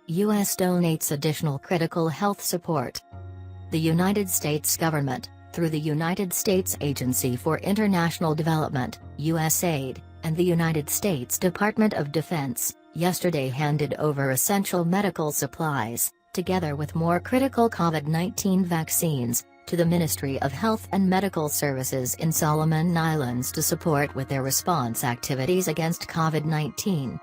U.S. donates additional critical health support. The United States government, through the United States Agency for International Development, USAID, and the United States Department of Defense, yesterday handed over essential medical supplies, together with more critical COVID-19 vaccines, to the Ministry of Health and Medical Services in Solomon Islands to support with their response activities against COVID-19.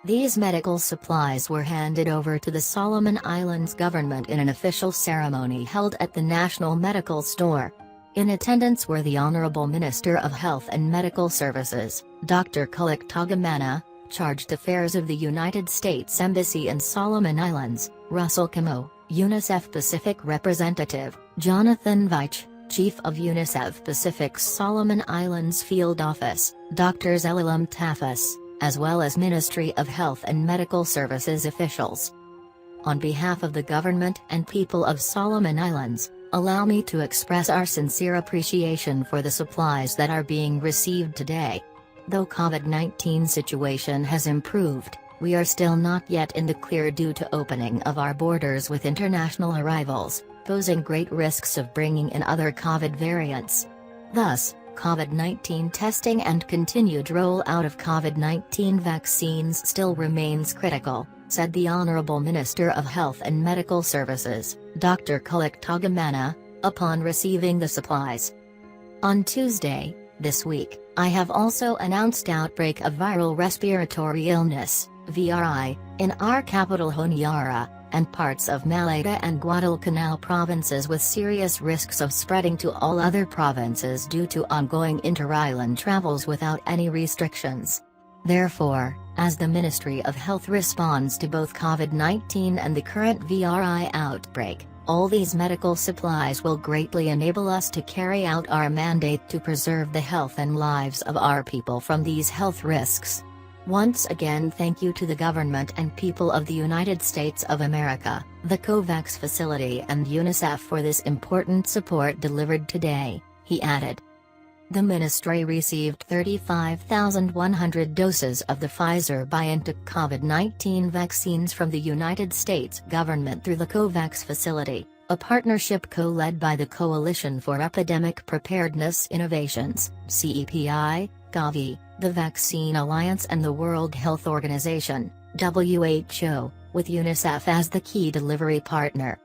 These medical supplies were handed over to the Solomon Islands government in an official ceremony held at the National Medical Store. In attendance were the Honorable Minister of Health and Medical Services, Dr. Culwick Togamana, Chargé d'Affaires of the United States Embassy in Solomon Islands, Russell Comeau, UNICEF Pacific Representative, Jonathan Veitch, Chief of UNICEF Pacific's Solomon Islands Field Office, Dr. Zelalem Taffesse, as well as Ministry of Health and Medical Services officials. On behalf of the government and people of Solomon Islands, allow me to express our sincere appreciation for the supplies that are being received today. Though COVID-19 situation has improved, we are still not yet in the clear due to opening of our borders with international arrivals, posing great risks of bringing in other COVID variants. Thus, COVID-19 testing and continued rollout of COVID-19 vaccines still remains critical, said the Honorable Minister of Health and Medical Services, Dr. Culwick Togamana, upon receiving the supplies. On Tuesday, this week, I have also announced outbreak of viral respiratory illness, VRI, in our capital Honiara, and parts of Malaga and Guadalcanal provinces with serious risks of spreading to all other provinces due to ongoing inter-island travels without any restrictions. Therefore, as the Ministry of Health responds to both COVID-19 and the current VRI outbreak, all these medical supplies will greatly enable us to carry out our mandate to preserve the health and lives of our people from these health risks. Once again, thank you to the government and people of the United States of America, the COVAX facility and UNICEF for this important support delivered today, he added. The ministry received 35,100 doses of the Pfizer-BioNTech COVID-19 vaccines from the United States government through the COVAX facility, a partnership co-led by the Coalition for Epidemic Preparedness Innovations, CEPI, Gavi, the Vaccine Alliance and the World Health Organization, WHO, with UNICEF as the key delivery partner.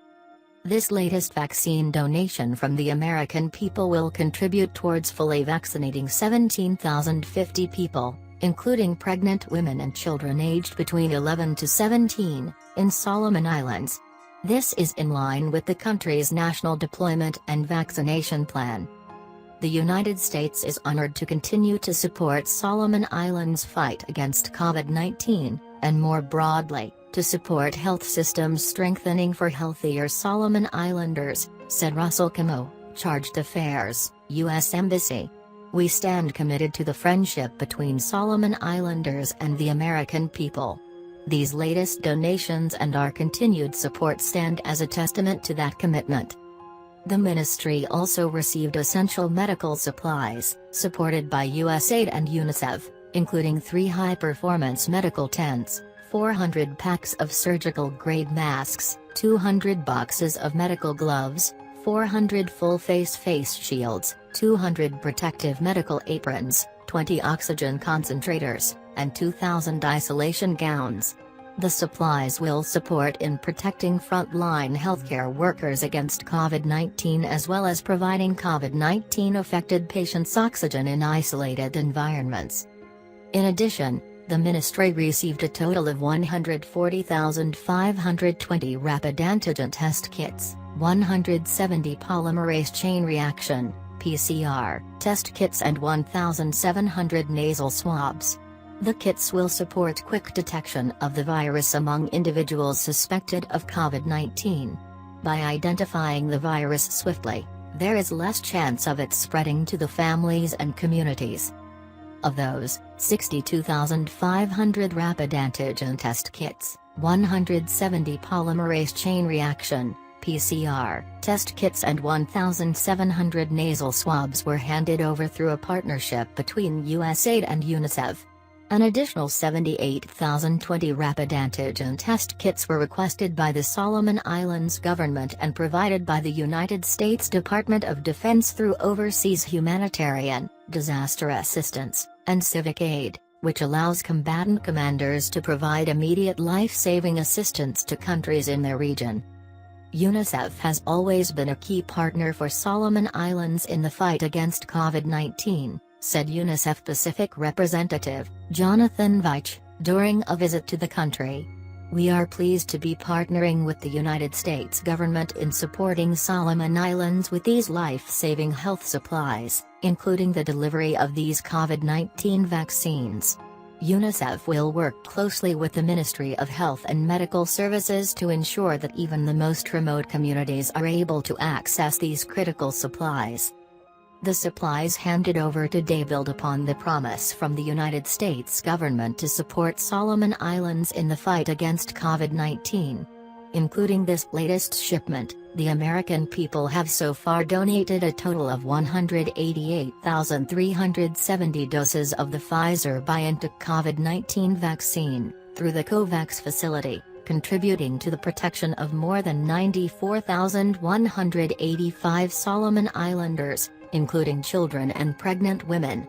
This latest vaccine donation from the American people will contribute towards fully vaccinating 17,050 people, including pregnant women and children aged between 11 to 17, in Solomon Islands. This is in line with the country's national deployment and vaccination plan. The United States is honored to continue to support Solomon Islands' fight against COVID-19, and more broadly, to support health systems strengthening for healthier Solomon Islanders, said Russell Comeau, Chargé d'Affaires, U.S. Embassy. We stand committed to the friendship between Solomon Islanders and the American people. These latest donations and our continued support stand as a testament to that commitment. The ministry also received essential medical supplies, supported by USAID and UNICEF, including 3 high-performance medical tents, 400 packs of surgical-grade masks, 200 boxes of medical gloves, 400 full-face face shields, 200 protective medical aprons, 20 oxygen concentrators, and 2,000 isolation gowns. The supplies will support in protecting frontline healthcare workers against COVID-19 as well as providing COVID-19 affected patients oxygen in isolated environments. In addition, the ministry received a total of 140,520 rapid antigen test kits, 170 polymerase chain reaction (PCR) test kits and 1,700 nasal swabs. The kits will support quick detection of the virus among individuals suspected of COVID-19. By identifying the virus swiftly, there is less chance of it spreading to the families and communities. Of those, 62,500 rapid antigen test kits, 170 polymerase chain reaction (PCR) test kits and 1,700 nasal swabs were handed over through a partnership between USAID and UNICEF. An additional 78,020 rapid antigen test kits were requested by the Solomon Islands government and provided by the United States Department of Defense through overseas humanitarian, disaster assistance, and civic aid, which allows combatant commanders to provide immediate life-saving assistance to countries in their region. UNICEF has always been a key partner for Solomon Islands in the fight against COVID-19, said UNICEF Pacific Representative, Jonathan Veitch, during a visit to the country. We are pleased to be partnering with the United States government in supporting Solomon Islands with these life-saving health supplies, including the delivery of these COVID-19 vaccines. UNICEF will work closely with the Ministry of Health and Medical Services to ensure that even the most remote communities are able to access these critical supplies. The supplies handed over today build upon the promise from the United States government to support Solomon Islands in the fight against COVID-19. Including this latest shipment, the American people have so far donated a total of 188,370 doses of the Pfizer-BioNTech COVID-19 vaccine, through the COVAX facility, contributing to the protection of more than 94,185 Solomon Islanders, including children and pregnant women.